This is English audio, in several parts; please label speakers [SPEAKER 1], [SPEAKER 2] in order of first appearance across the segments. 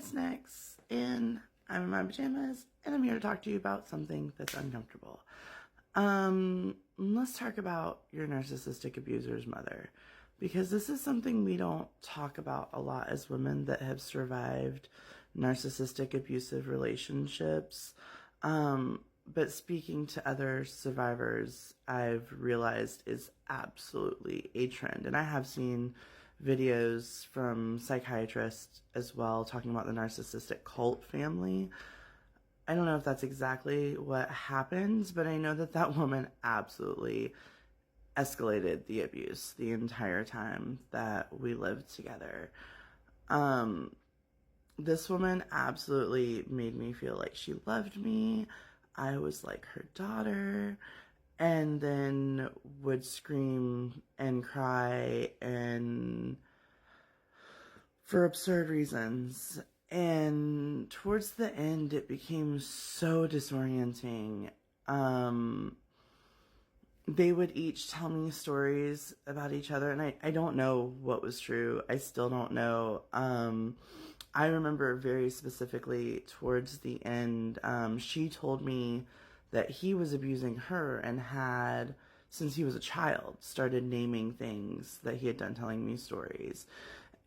[SPEAKER 1] it's Nyx, and I'm in my pajamas, and I'm here to talk to you about something that's uncomfortable. Let's talk about your narcissistic abuser's mother, because this is something we don't talk about a lot as women that have survived narcissistic abusive relationships. But speaking to other survivors, I've realized is absolutely a trend. And I have seen videos from psychiatrists as well talking about the narcissistic cult family. I don't know if that's exactly what happened, but I know that that woman absolutely escalated the abuse the entire time that we lived together. This woman absolutely made me feel like she loved me. I was like her daughter, and then would scream and cry and for absurd reasons. And towards the end, it became so disorienting. They would each tell me stories about each other, and I don't know what was true. I still don't know. I remember very specifically towards the end, she told me that he was abusing her and had, since he was a child, started naming things that he had done, telling me stories.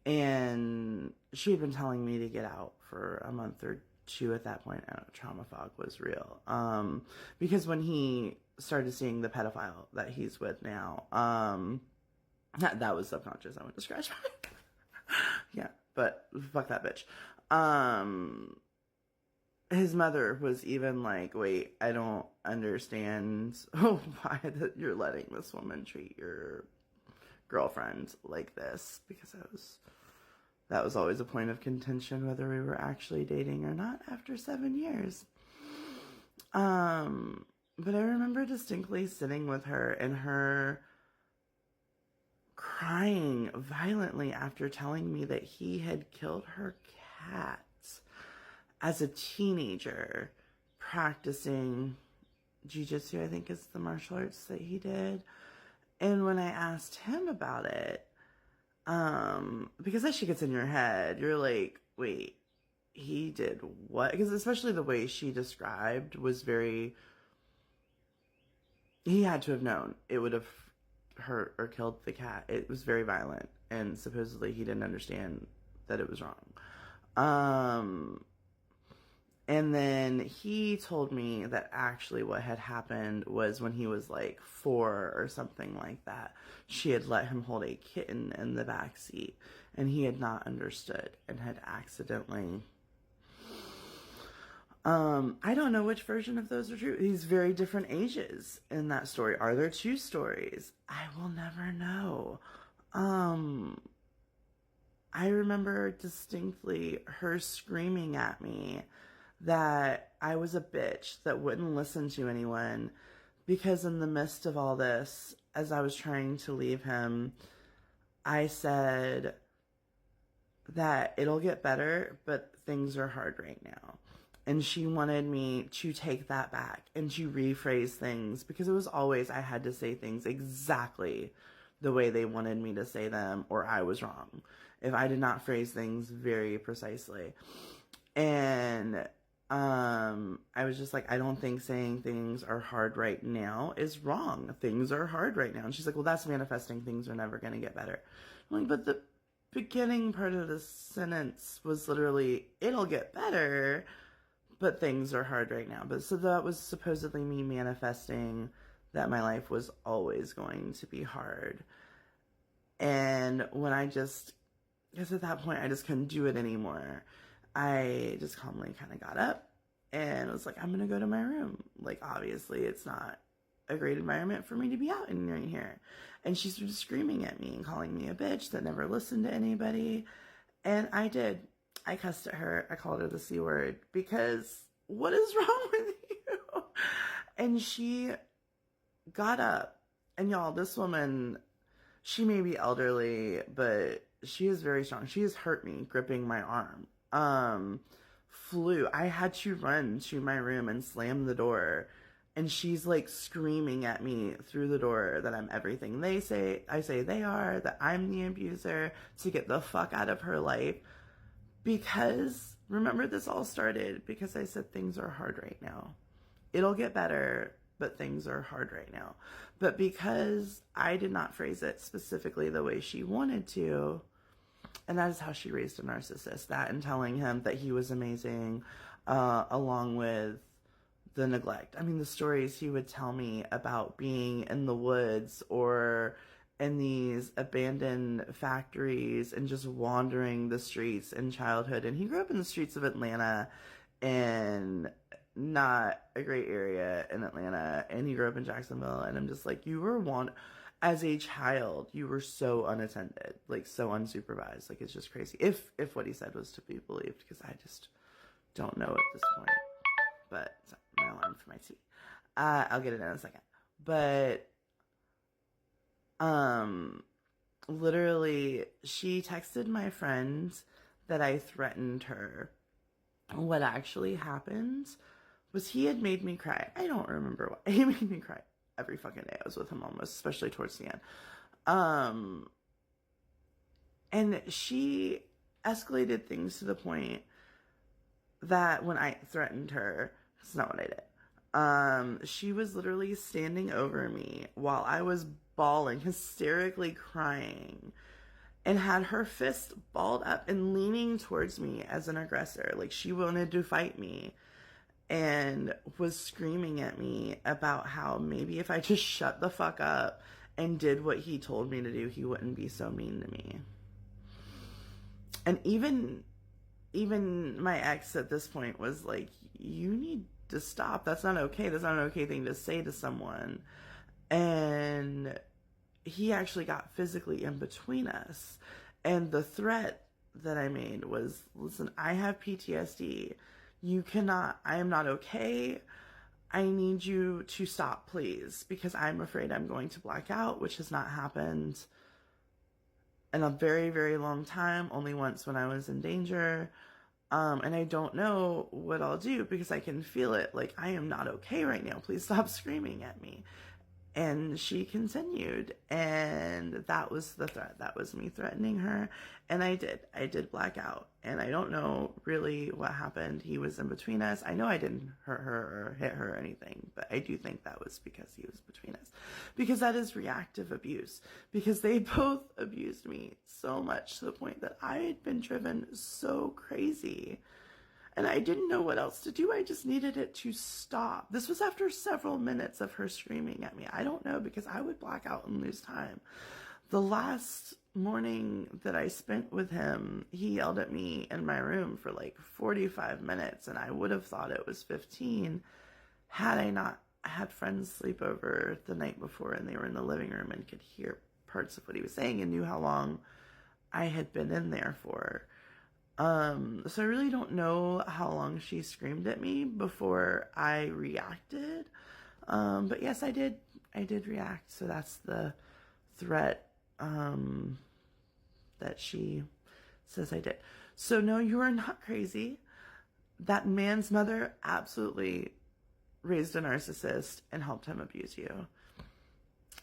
[SPEAKER 1] And she had been telling me to get out for a month or two at that point. I don't know, trauma fog was real. Because when he started seeing the pedophile that he's with now, that was subconscious. I went to scratch my yeah, but fuck that bitch. His mother was even like, wait, I don't understand why that you're letting this woman treat your girlfriend like this, because that was always a point of contention whether we were actually dating or not after 7 years. But I remember distinctly sitting with her and her crying violently after telling me that he had killed her cat as a teenager practicing jiu-jitsu, I think is the martial arts that he did. And when I asked him about it, because that shit gets in your head, you're like, wait, he did what? Because especially the way she described was very, he had to have known it would have hurt or killed the cat. It was very violent, and supposedly he didn't understand that it was wrong. And then he told me that actually what had happened was when he was like 4 or something like that, she had let him hold a kitten in the back seat, and he had not understood and had accidentally. I don't know which version of those are true. These very different ages in that story. Are there 2 stories? I will never know. I remember distinctly her screaming at me that I was a bitch that wouldn't listen to anyone, because in the midst of all this, as I was trying to leave him, I said that it'll get better, but things are hard right now. And she wanted me to take that back and to rephrase things, because it was always I had to say things exactly the way they wanted me to say them, or I was wrong if I did not phrase things very precisely. And I was just like, I don't think saying things are hard right now is wrong. Things are hard right now. And she's like, well, that's manifesting. Things are never going to get better. I'm like, but the beginning part of the sentence was literally, it'll get better, but things are hard right now. But so that was supposedly me manifesting that my life was always going to be hard. And when because at that point I just couldn't do it anymore, I just calmly kind of got up and was like, I'm going to go to my room. Like, obviously it's not a great environment for me to be out in right here. And she started screaming at me and calling me a bitch that never listened to anybody. And I did. I cussed at her. I called her the C word, because what is wrong with you? And she got up. And y'all, this woman, she may be elderly, but she is very strong. She has hurt me gripping my arm. I had to run to my room and slam the door, and she's like screaming at me through the door that I'm everything I say they are, that I'm the abuser, to get the fuck out of her life, because remember, this all started because I said things are hard right now. It'll get better, but things are hard right now. But because I did not phrase it specifically the way she wanted to, and that is how she raised a narcissist, that and telling him that he was amazing, along with the neglect. I mean, the stories he would tell me about being in the woods or in these abandoned factories and just wandering the streets in childhood. And he grew up in the streets of Atlanta, in not a great area in Atlanta, and he grew up in Jacksonville. And I'm just like, you were as a child, you were so unattended, like so unsupervised. Like, it's just crazy. If what he said was to be believed, because I just don't know at this point. But my alarm for my tea. I'll get it in a second. But literally, she texted my friend that I threatened her. What actually happened was he had made me cry. I don't remember what. He made me cry every fucking day I was with him, almost, especially towards the end. And she escalated things to the point that when I threatened her, that's not what I did. She was literally standing over me while I was bawling, hysterically crying, and had her fist balled up and leaning towards me as an aggressor. Like, she wanted to fight me, and was screaming at me about how maybe if I just shut the fuck up and did what he told me to do, he wouldn't be so mean to me. And even my ex at this point was like, you need to stop. That's not okay. That's not an okay thing to say to someone. And he actually got physically in between us. And the threat that I made was, listen, I have PTSD. I am not okay. I need you to stop, please, because I'm afraid I'm going to black out, which has not happened in a very, very long time, only once when I was in danger. And I don't know what I'll do because I can feel it. Like, I am not okay right now. Please stop screaming at me. And she continued, and that was the threat. That was me threatening her. And I did black out. And I don't know really what happened. He was in between us. I know I didn't hurt her or hit her or anything, but I do think that was because he was between us. Because that is reactive abuse. Because they both abused me so much to the point that I had been driven so crazy. And I didn't know what else to do. I just needed it to stop. This was after several minutes of her screaming at me. I don't know, because I would black out and lose time. The last morning that I spent with him, he yelled at me in my room for like 45 minutes, and I would have thought it was 15 had I not had friends sleep over the night before, and they were in the living room and could hear parts of what he was saying and knew how long I had been in there for. So I really don't know how long she screamed at me before I reacted. But yes, I did react. So that's the threat, that she says I did. So no, you are not crazy. That man's mother absolutely raised a narcissist and helped him abuse you.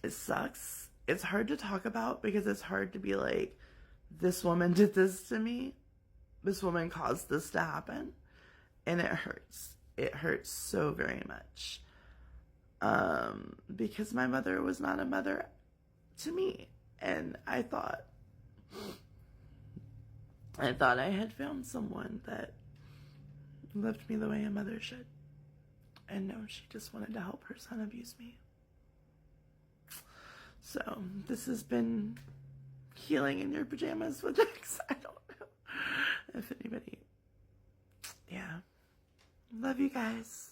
[SPEAKER 1] It sucks. It's hard to talk about because it's hard to be like, this woman did this to me. This woman caused this to happen, and it hurts. It hurts so very much. Because my mother was not a mother to me, and I thought I had found someone that loved me the way a mother should. And no, she just wanted to help her son abuse me. So this has been Healing in Your Pajamas with X. I don't know if anybody, yeah. Love you guys.